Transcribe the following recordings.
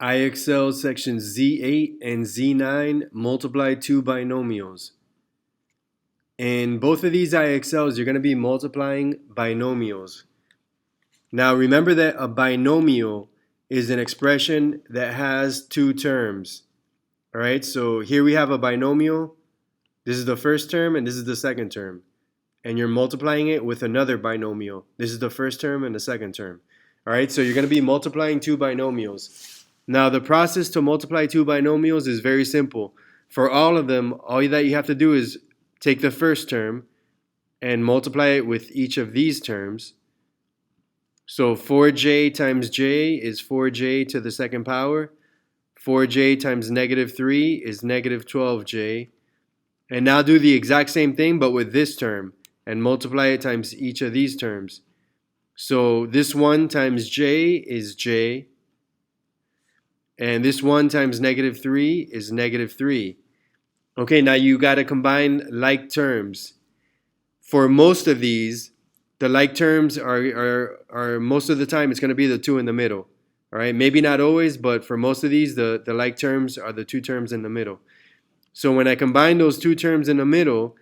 IXL section Z.8 and Z.9 multiply two binomials. In both of these IXLs, you're going to be multiplying binomials. Now remember that a binomial is an expression that has two terms. All right, so here we have a binomial. This is the first term and this is the second term. And you're multiplying it with another binomial. This is the first term and the second term. All right, so you're going to be multiplying two binomials. Now the process to multiply two binomials is very simple. For all of them, all that you have to do is take the first term and multiply it with each of these terms. So 4j times j is 4j to the second power. 4j times negative 3 is negative 12j. And now do the exact same thing but with this term and multiply it times each of these terms. So this 1 times j is j. And this 1 times negative 3 is negative 3. Okay, now you got to combine like terms. For most of these, the like terms are most of the time it's going to be the two in the middle. All right, maybe not always, but for most of these, the like terms are the two terms in the middle. So when I combine those two terms in the middle,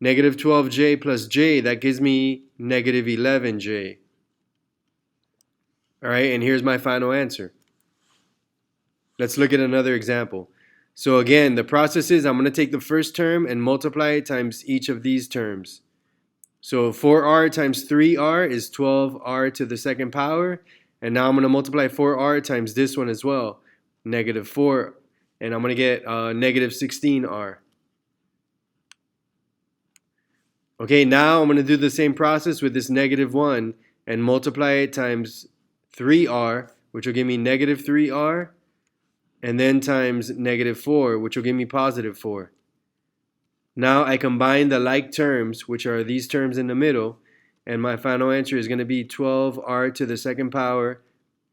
negative 12j plus j, that gives me negative 11j. All right, and here's my final answer. Let's look at another example. So again, the process is I'm going to take the first term and multiply it times each of these terms. So 4r times 3r is 12r to the second power. And now I'm going to multiply 4r times this one as well, negative 4. And I'm going to get negative 16r. Okay, now I'm going to do the same process with this negative 1 and multiply it times 3r, which will give me negative 3r. And then times negative 4, which will give me positive 4. Now I combine the like terms, which are these terms in the middle, and my final answer is going to be 12r to the second power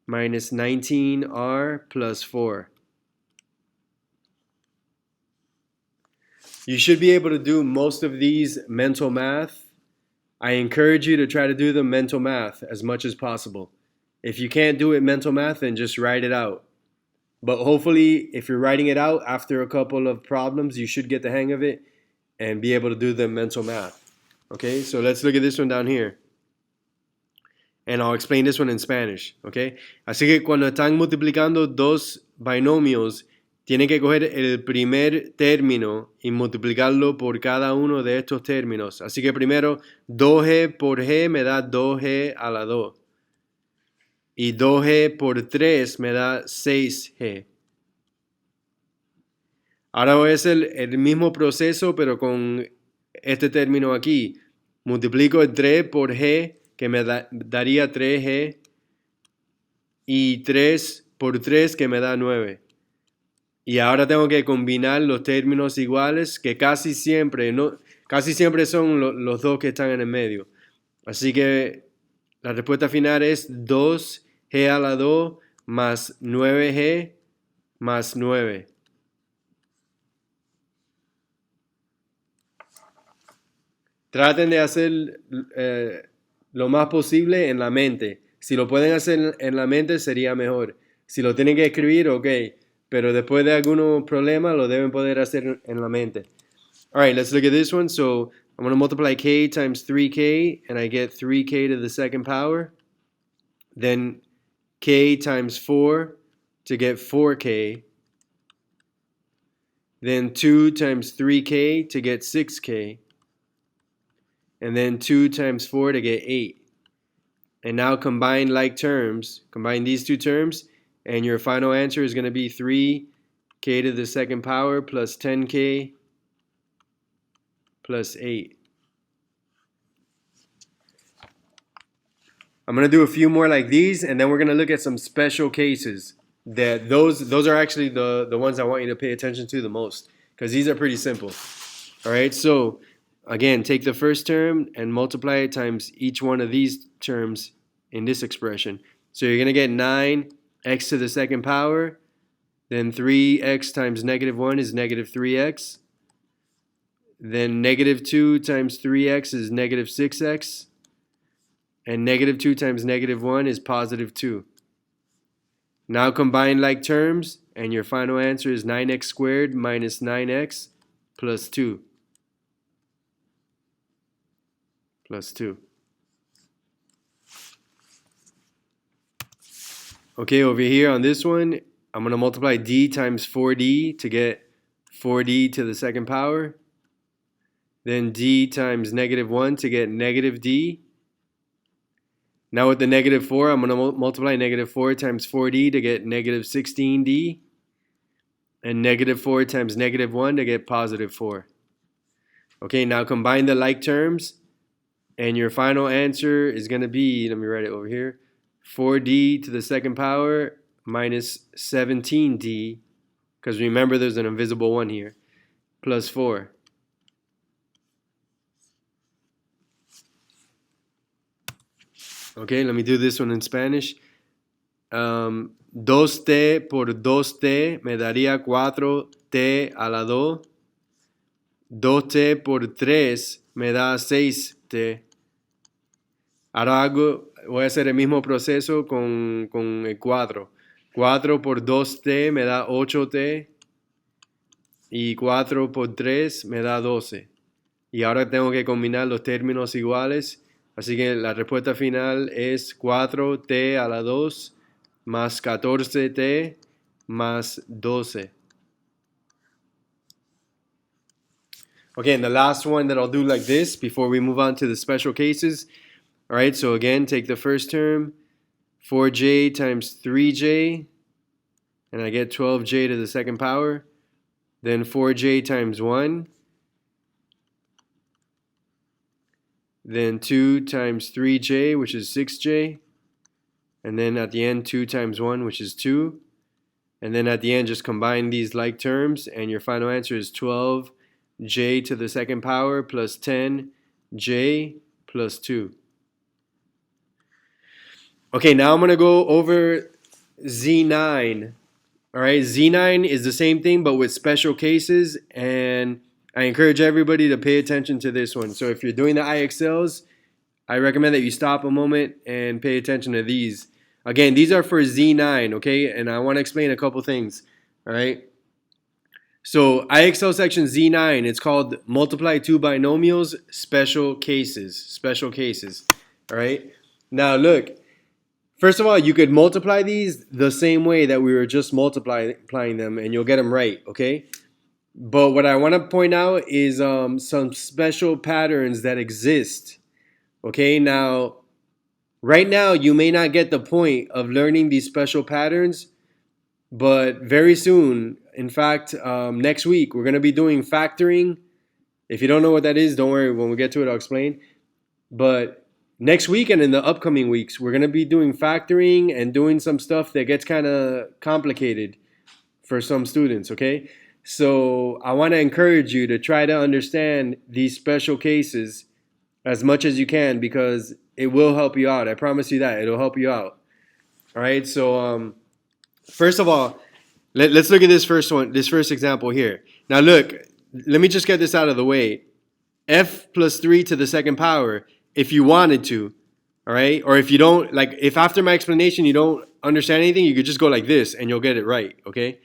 minus 19r plus 4. You should be able to do most of these mental math. I encourage you to try to do the mental math as much as possible. If you can't do it mental math, then just write it out. But hopefully, if you're writing it out after a couple of problems, you should get the hang of it and be able to do the mental math. Okay, so let's look at this one down here. And I'll explain this one in Spanish. Okay, así que cuando están multiplicando dos binomios, tienen que coger el primer término y multiplicarlo por cada uno de estos términos. Así que primero, 2g por g me da 2g a la 2. Y 2g por 3 me da 6g. Ahora voy a hacer el mismo proceso, pero con este término aquí. Multiplico el 3 por g, que me daría 3g. Y 3 por 3, que me da 9. Y ahora tengo que combinar los términos iguales, que casi siempre son los dos que están en el medio. Así que la respuesta final es 2g a la 2 más 9g más 9. Traten de hacer lo más posible en la mente. Si lo pueden hacer en la mente sería mejor. Si lo tienen que escribir, ok. Pero después de algunos problemas lo deben poder hacer en la mente. All right, let's look at this one. So I'm going to multiply k times 3k, and I get 3k to the second power. Then k times 4 to get 4k. Then 2 times 3k to get 6k. And then 2 times 4 to get 8. And now combine like terms. Combine these two terms, and your final answer is going to be 3k to the second power plus 10k plus 8. I'm going to do a few more like these, and then we're going to look at some special cases. Those are actually the ones I want you to pay attention to the most, because these are pretty simple. All right, so again, take the first term and multiply it times each one of these terms in this expression. So you're going to get 9x to the second power. Then 3x times negative 1 is negative 3x. Then negative 2 times 3x is negative 6x. And negative 2 times negative 1 is positive 2. Now combine like terms, and your final answer is 9x squared minus 9x plus 2. Plus 2. Okay, over here on this one, I'm going to multiply d times 4d to get 4d to the second power. Then d times negative 1 to get negative d. Now with the negative 4, I'm going to multiply negative 4 times 4d to get negative 16d. And negative 4 times negative 1 to get positive 4. Okay, now combine the like terms. And your final answer is going to be, let me write it over here, 4d to the second power minus 17d, because remember there's an invisible 1 here, plus 4. Okay, let me do this one in Spanish. 2t por 2t me daría 4t a la 2. 2t por 3 me da 6t. Ahora voy a hacer el mismo proceso con el 4. 4 por 2t me da 8t. Y 4 por 3 me da 12. Y ahora tengo que combinar los términos iguales. Así que la respuesta final es 4t a la 2 más 14t más 12. Okay, and the last one that I'll do like this before we move on to the special cases. All right, so again, take the first term, 4j times 3j, and I get 12j to the second power. Then 4j times 1. Then 2 times 3j, which is 6j. And then at the end, 2 times 1, which is 2. And then at the end, just combine these like terms, and your final answer is 12j to the second power plus 10j plus 2. Okay, now I'm going to go over Z.9. All right, Z.9 is the same thing, but with special cases, and I encourage everybody to pay attention to this one. So if you're doing the IXLs, I recommend that you stop a moment and pay attention to these. Again, these are for Z.9, okay? And I want to explain a couple things, all right? So IXL section Z.9, it's called Multiply Two Binomials, Special Cases. Special cases, all right? Now look, first of all, you could multiply these the same way that we were just multiplying them, and you'll get them right, okay? But what I want to point out is some special patterns that exist. Okay, now, right now, you may not get the point of learning these special patterns, but very soon, in fact, next week, we're going to be doing factoring. If you don't know what that is, don't worry. When we get to it, I'll explain. But next week and in the upcoming weeks, we're going to be doing factoring and doing some stuff that gets kind of complicated for some students, okay? So I want to encourage you to try to understand these special cases as much as you can, because it will help you out. I promise you that. It'll help you out. All right, so first of all, let's look at this first example here. Now look, let me just get this out of the way. F plus 3 to the second power, if you wanted to, all right? Or if you don't, like if after my explanation you don't understand anything, you could just go like this and you'll get it right, okay?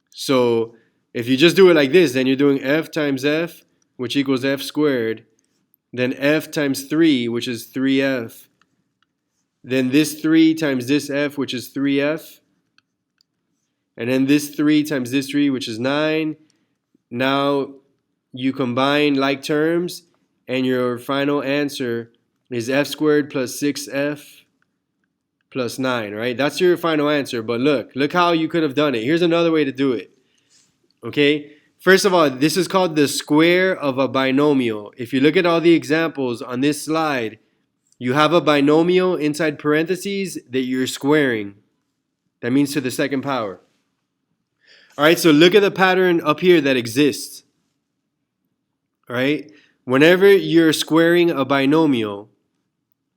So if you just do it like this, then you're doing f times f, which equals f squared. Then f times 3, which is 3f. Then this 3 times this f, which is 3f. And then this 3 times this 3, which is 9. Now you combine like terms, and your final answer is f squared plus 6f plus 9, right? That's your final answer. But look how you could have done it. Here's another way to do it. Okay, first of all, this is called the square of a binomial. If you look at all the examples on this slide, you have a binomial inside parentheses that you're squaring. That means to the second power. All right, so look at the pattern up here that exists. All right, whenever you're squaring a binomial,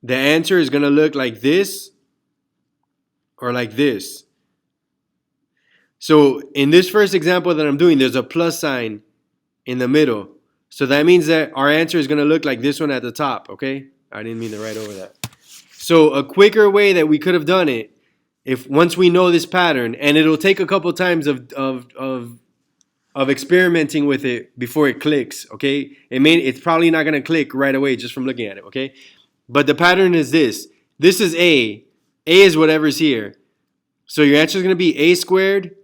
the answer is going to look like this or like this. So in this first example that I'm doing, there's a plus sign in the middle. So that means that our answer is going to look like this one at the top, okay? I didn't mean to write over that. So a quicker way that we could have done it if once we know this pattern, and it'll take a couple times of experimenting with it before it clicks, okay? It's probably not gonna click right away just from looking at it, okay? But the pattern is this. This is A. A is whatever's here. So your answer is gonna be A squared.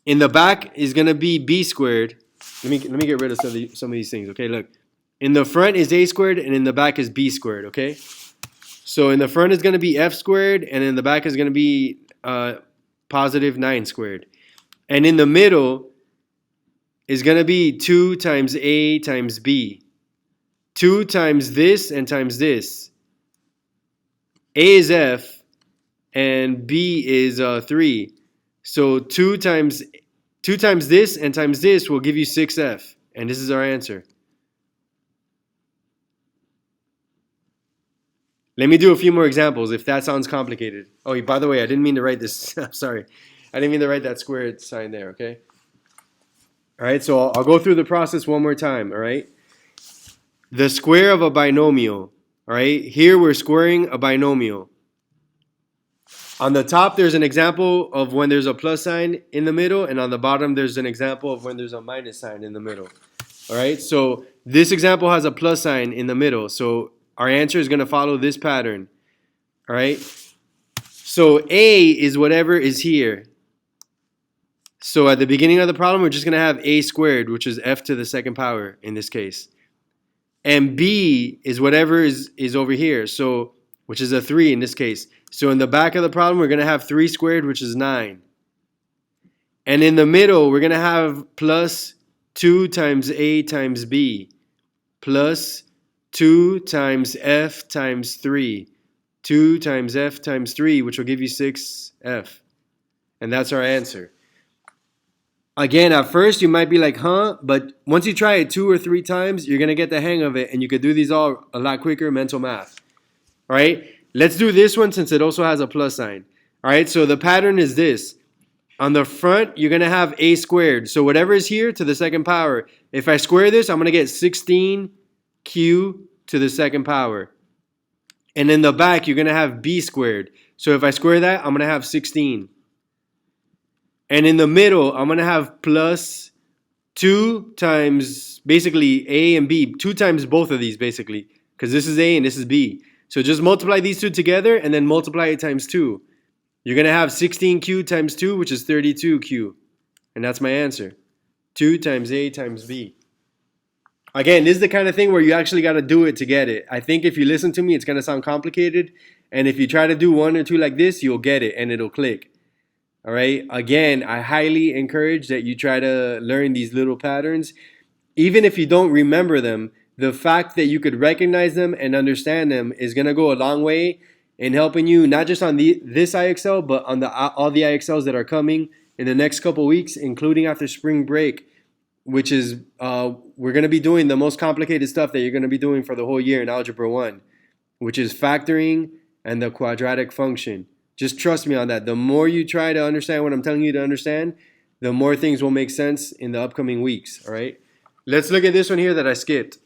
In the back is gonna be B squared. Let me get rid of some of these things, okay? Look, in the front is A squared, and in the back is B squared, okay? So in the front is gonna be F squared, and in the back is gonna be positive 9 squared. And in the middle is going to be 2 times A times B. 2 times this and times this. A is F and B is 3. So 2 times this and times this will give you 6F. And this is our answer. Let me do a few more examples if that sounds complicated. Oh, by the way, I didn't mean to write this. I'm sorry. I didn't mean to write that squared sign there, okay? All right, so I'll go through the process one more time, all right? The square of a binomial, all right? Here we're squaring a binomial. On the top, there's an example of when there's a plus sign in the middle, and on the bottom, there's an example of when there's a minus sign in the middle, all right? So this example has a plus sign in the middle, so our answer is going to follow this pattern, all right? So A is whatever is here. So at the beginning of the problem, we're just going to have A squared, which is F to the second power in this case. And B is whatever is over here, so which is a 3 in this case. So in the back of the problem, we're going to have 3 squared, which is 9. And in the middle, we're going to have plus 2 times A times B, plus 2 times F times 3, 2 times F times 3, which will give you 6F. And that's our answer. Again, at first you might be like, huh? But once you try it 2 or 3 times, you're going to get the hang of it, and you could do these all a lot quicker, mental math. All right? Let's do this one since it also has a plus sign. All right? So the pattern is this. On the front, you're going to have A squared. So whatever is here to the second power. If I square this, I'm going to get 16Q to the second power. And in the back, you're going to have B squared. So if I square that, I'm going to have 16. And in the middle, I'm going to have plus 2 times basically A and B. 2 times both of these basically. Because this is A and this is B. So just multiply these two together and then multiply it times 2. You're going to have 16Q times 2, which is 32Q. And that's my answer. 2 times A times B. Again, this is the kind of thing where you actually got to do it to get it. I think if you listen to me, it's going to sound complicated. And if you try to do 1 or 2 like this, you'll get it and it'll click. All right. Again, I highly encourage that you try to learn these little patterns. Even if you don't remember them, the fact that you could recognize them and understand them is going to go a long way in helping you, not just on this IXL, but on all the IXLs that are coming in the next couple weeks, including after spring break, which is we're going to be doing the most complicated stuff that you're going to be doing for the whole year in Algebra 1, which is factoring and the quadratic function. Just trust me on that. The more you try to understand what I'm telling you to understand, the more things will make sense in the upcoming weeks, all right? Let's look at this one here that I skipped.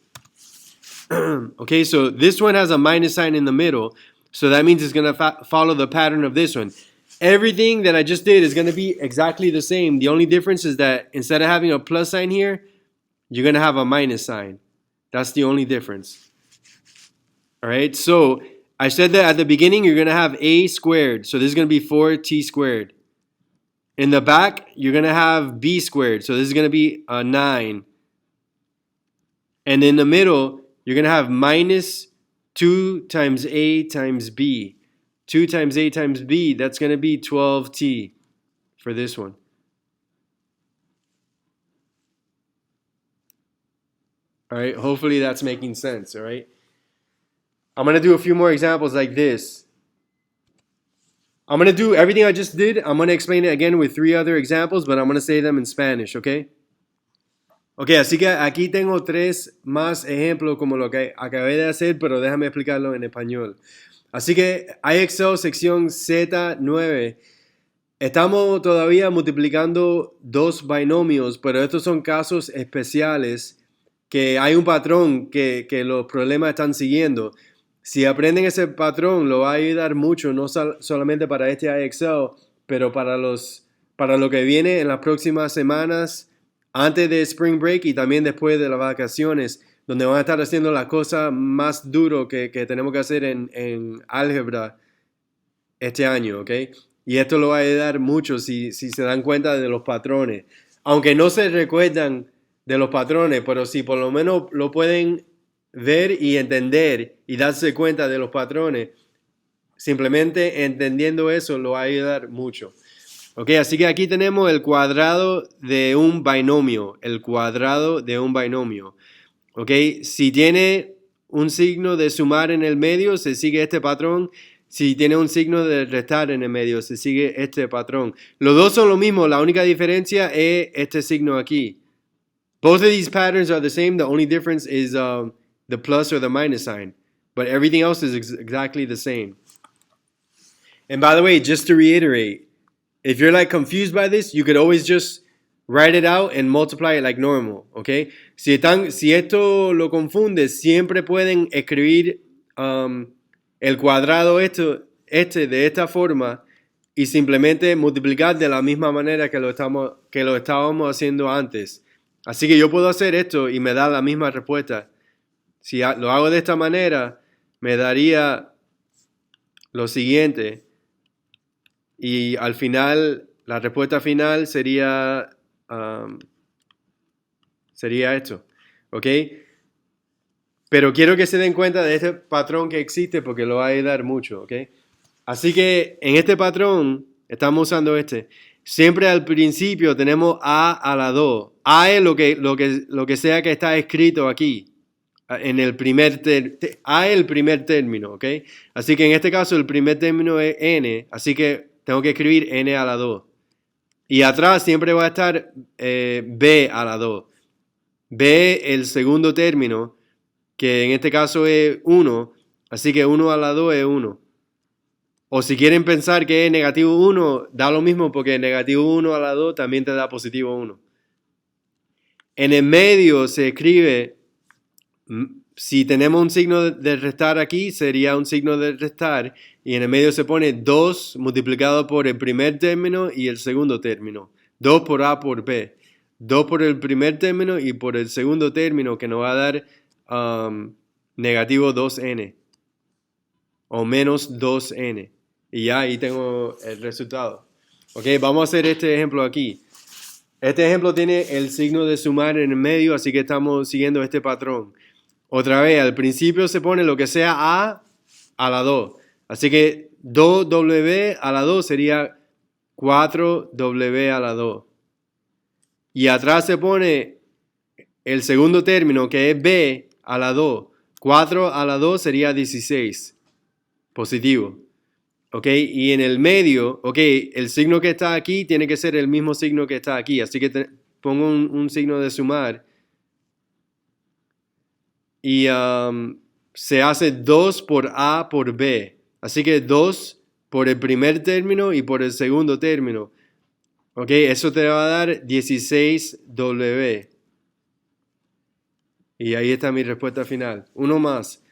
Okay, so this one has a minus sign in the middle, so that means it's going to follow the pattern of this one. Everything that I just did is going to be exactly the same. The only difference is that instead of having a plus sign here, you're going to have a minus sign. That's the only difference. All right, so I said that at the beginning, you're going to have A squared. So this is going to be 4T squared. In the back, you're going to have B squared. So this is going to be a 9. And in the middle, you're going to have minus 2 times A times B. 2 times A times B, that's going to be 12T for this one. All right, hopefully that's making sense, all right? I'm going to do a few more examples like this. I'm going to do everything I just did. I'm going to explain it again with 3 other examples, but I'm going to say them in Spanish, okay? Ok, así que aquí tengo 3 más ejemplos como lo que acabé de hacer, pero déjame explicarlo en español. Así que IXL sección Z.9. Estamos todavía multiplicando 2 binomios, pero estos son casos especiales que hay un patrón que los problemas están siguiendo. Si aprenden ese patrón, lo va a ayudar mucho, no solamente para este IXL, pero para lo que viene en las próximas semanas, antes de Spring Break y también después de las vacaciones, donde van a estar haciendo las cosas más duro que tenemos que hacer en álgebra este año, ¿ok? Y esto lo va a ayudar mucho si se dan cuenta de los patrones. Aunque no se recuerdan de los patrones, pero si por lo menos lo pueden ver y entender y darse cuenta de los patrones, simplemente entendiendo eso lo va a ayudar mucho. Ok, así que aquí tenemos el cuadrado de un binomio. El cuadrado de un binomio. Ok, si tiene un signo de sumar en el medio, se sigue este patrón. Si tiene un signo de restar en el medio, se sigue este patrón. Los dos son lo mismo, la única diferencia es este signo aquí. Both of these patterns are the same, the only difference is the plus or the minus sign. But everything else is exactly the same. And by the way, just to reiterate, if you're like confused by this, you could always just write it out and multiply it like normal, ¿ok? Si esto lo confunde, siempre pueden escribir el cuadrado este de esta forma y simplemente multiplicar de la misma manera que lo estábamos haciendo antes. Así que yo puedo hacer esto y me da la misma respuesta. Si lo hago de esta manera, me daría lo siguiente. Y al final, la respuesta final sería esto, ¿ok? Pero quiero que se den cuenta de este patrón que existe porque lo va a ayudar mucho, ¿ok? Así que en este patrón, estamos usando este. Siempre al principio tenemos a la 2. A es lo que sea que está escrito aquí. En el primer A es el primer término, ¿ok? Así que en este caso el primer término es n, así que tengo que escribir n a la 2. Y atrás siempre va a estar b a la 2. B el segundo término, que en este caso es 1, así que 1 a la 2 es 1. O si quieren pensar que es negativo 1, da lo mismo porque negativo 1 a la 2 también te da positivo 1. En el medio se escribe, si tenemos un signo de restar aquí, sería un signo de restar, y en el medio se pone 2 multiplicado por el primer término y el segundo término. 2 por A por B. 2 por el primer término y por el segundo término, que nos va a dar negativo 2n. O menos 2n. Y ya ahí tengo el resultado. Ok, vamos a hacer este ejemplo aquí. Este ejemplo tiene el signo de sumar en el medio, así que estamos siguiendo este patrón. Otra vez, al principio se pone lo que sea a la 2. Así que 2w a la 2 sería 4w a la 2. Y atrás se pone el segundo término, que es b a la 2. 4 a la 2 sería 16. Positivo. ¿Ok? Y en el medio, ok, el signo que está aquí tiene que ser el mismo signo que está aquí. Así que pongo un signo de sumar. Y se hace 2 por A por B. Así que 2 por el primer término y por el segundo término. Ok, eso te va a dar 16W. Y ahí está mi respuesta final. Uno más.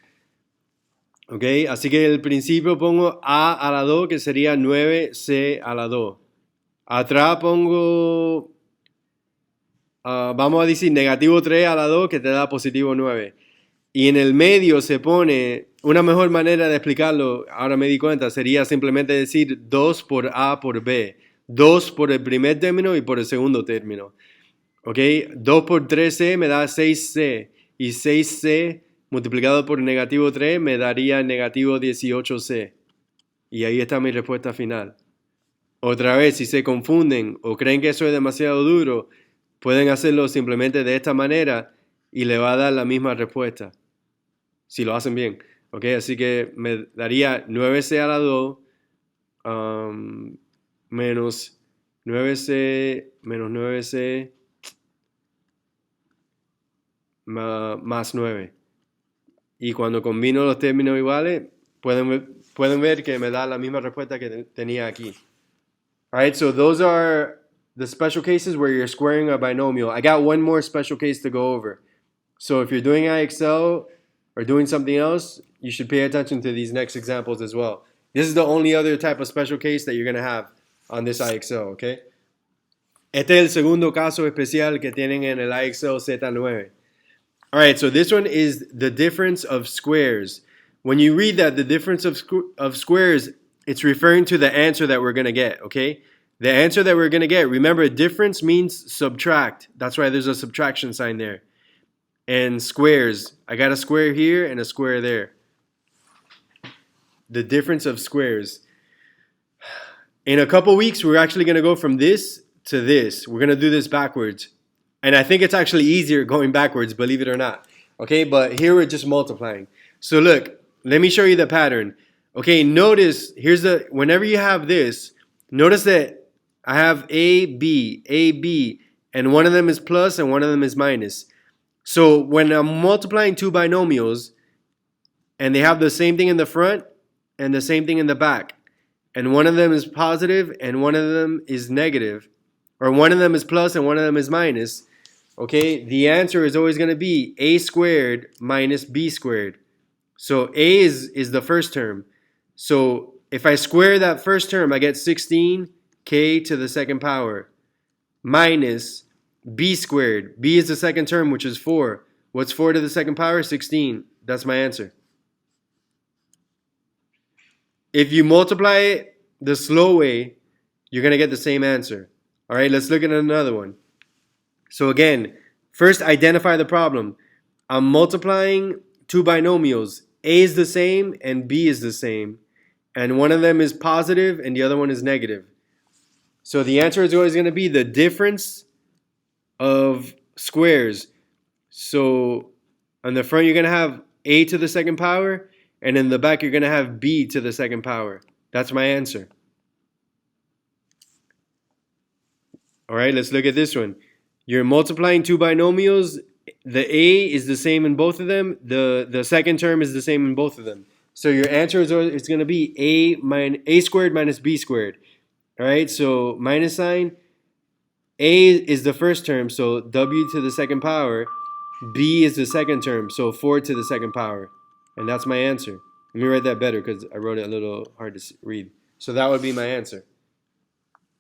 Ok, así que al principio pongo A a la 2, que sería 9C a la 2. Atrás pongo, vamos a decir, negativo 3 a la 2, que te da positivo 9. Y en el medio se pone, una mejor manera de explicarlo, ahora me di cuenta, sería simplemente decir 2 por A por B. 2 por el primer término y por el segundo término. ¿Ok? 2 por 3C me da 6C. Y 6C multiplicado por negativo 3 me daría negativo 18C. Y ahí está mi respuesta final. Otra vez, si se confunden o creen que eso es demasiado duro, pueden hacerlo simplemente de esta manera y le va a dar la misma respuesta. Si lo hacen bien. ¿Ok? Así que me daría 9C a la 2 menos 9C menos 9C más 9. Y cuando combino los términos iguales, pueden ver que me da la misma respuesta que tenía aquí. Alright, so those are the special cases where you're squaring a binomial. I got one more special case to go over. So if you're doing IXL, or doing something else, you should pay attention to these next examples as well. This is the only other type of special case that you're going to have on this IXL, okay? Este es el segundo caso especial que tienen en el IXL Z.9. All right, so this one is the difference of squares. When you read that, the difference of squares, it's referring to the answer that we're going to get, okay? The answer that we're going to get, remember, difference means subtract. That's why there's a subtraction sign there. And squares, I got a square here and a square there. The difference of squares. In a couple weeks, we're actually going to go from this to this. We're going to do this backwards. And I think it's actually easier going backwards, believe it or not. Okay, but here we're just multiplying. So look, let me show you the pattern. Okay, notice, whenever you have this, notice that I have A, B, and one of them is plus and one of them is minus. So when I'm multiplying two binomials, and they have the same thing in the front and the same thing in the back, and one of them is positive and one of them is negative, or one of them is plus and one of them is minus, okay, the answer is always going to be a squared minus b squared. So a is the first term. So if I square that first term, I get 16k to the second power minus b squared. B is the second term, which is 4. What's 4 to the second power? 16. That's my answer. If you multiply it the slow way, you're going to get the same answer. All right, let's look at another one. So again, first identify the problem. I'm multiplying two binomials. A is the same and B is the same. And one of them is positive and the other one is negative. So the answer is always going to be the difference of squares. So on the front, you're going to have A to the second power. And in the back, you're going to have B to the second power. That's my answer. All right, let's look at this one. You're multiplying two binomials. The A is the same in both of them. The second term is the same in both of them. So your answer is going to be A squared minus B squared. All right, so minus sign. A is the first term, so W to the second power. B is the second term, so 4 to the second power. And that's my answer. Let me write that better because I wrote it a little hard to read. So that would be my answer.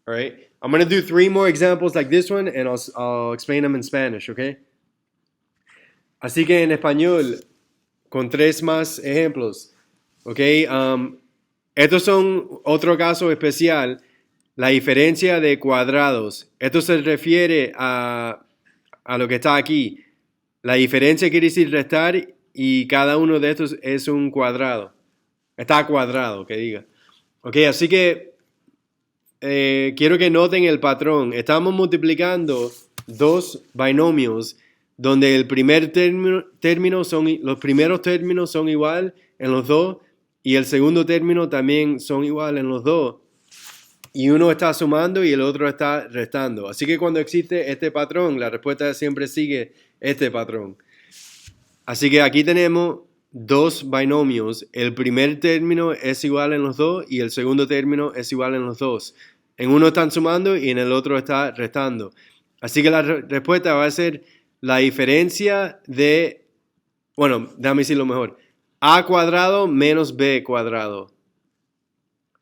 All right. I'm going to do 3 more examples like this one and I'll explain them in Spanish, okay? Así que en español, con 3 más ejemplos, ok? Estos son otro caso especial, la diferencia de cuadrados. Esto se refiere a lo que está aquí. La diferencia quiere decir restar y cada uno de estos es un cuadrado. Está cuadrado, que diga. Ok, así que quiero que noten el patrón. Estamos multiplicando dos binomios donde el primer término los primeros términos son igual en los dos y el segundo término también son igual en los dos. Y uno está sumando y el otro está restando. Así que cuando existe este patrón, la respuesta siempre sigue este patrón. Así que aquí tenemos dos binomios. El primer término es igual en los dos y el segundo término es igual en los dos. En uno están sumando y en el otro está restando. Así que la respuesta va a ser la diferencia de, bueno, déjame decirlo mejor. A cuadrado menos B cuadrado.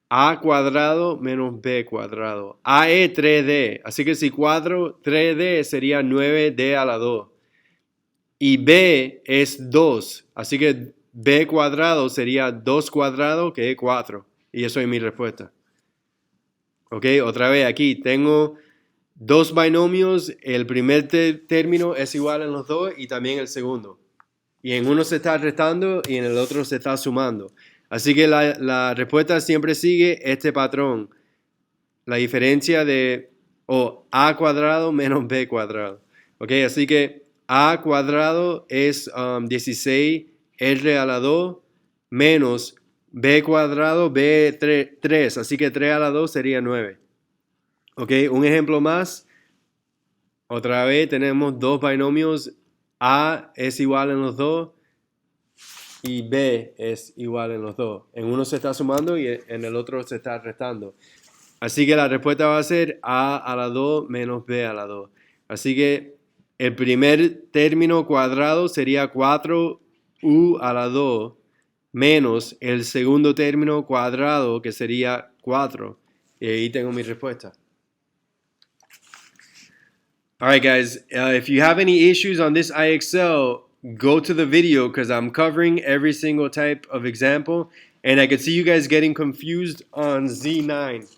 A cuadrado menos B cuadrado. A es 3D. Así que si cuadro 3D sería 9D a la 2. Y B es 2. Así que B cuadrado sería 2 cuadrado, que es 4. Y eso es mi respuesta. Ok, otra vez aquí tengo dos binomios. El primer término es igual en los dos y también el segundo. Y en uno se está restando y en el otro se está sumando. Así que la respuesta siempre sigue este patrón. La diferencia de A cuadrado menos B cuadrado. Ok, así que A cuadrado es 16R a la 2 menos B cuadrado, B 3. Así que 3 a la 2 sería 9. Ok, un ejemplo más. Otra vez tenemos dos binomios. A es igual en los dos y B es igual en los dos. En uno se está sumando y en el otro se está restando. Así que la respuesta va a ser A a la 2 menos B a la 2. Así que el primer término cuadrado sería 4 u a la 2 menos el segundo término cuadrado, que sería 4. Y ahí tengo mi respuesta. All right, guys, if you have any issues on this IXL, go to the video because I'm covering every single type of example, and I could see you guys getting confused on Z.9.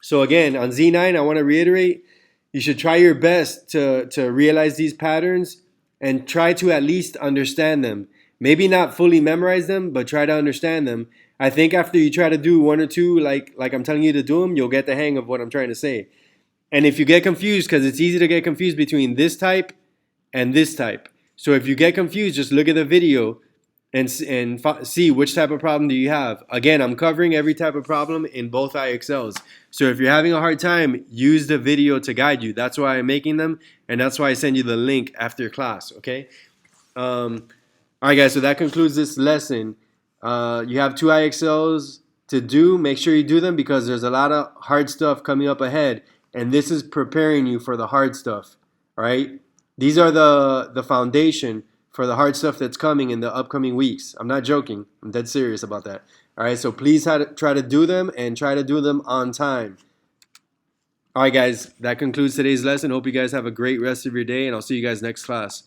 So again, on Z.9, I want to reiterate, you should try your best to realize these patterns and try to at least understand them. Maybe not fully memorize them, but try to understand them. I think after you try to do one or two, like I'm telling you to do them, you'll get the hang of what I'm trying to say. And if you get confused, because it's easy to get confused between this type and this type. So if you get confused, just look at the video and see which type of problem do you have. Again, I'm covering every type of problem in both IXLs. So if you're having a hard time, use the video to guide you. That's why I'm making them, and that's why I send you the link after class, okay? All right, guys, so that concludes this lesson. You have 2 IXLs to do. Make sure you do them because there's a lot of hard stuff coming up ahead, and this is preparing you for the hard stuff, all right? These are the foundation for the hard stuff that's coming in the upcoming weeks. I'm not joking. I'm dead serious about that. All right, so please try to do them and try to do them on time. All right, guys, that concludes today's lesson. Hope you guys have a great rest of your day, and I'll see you guys next class.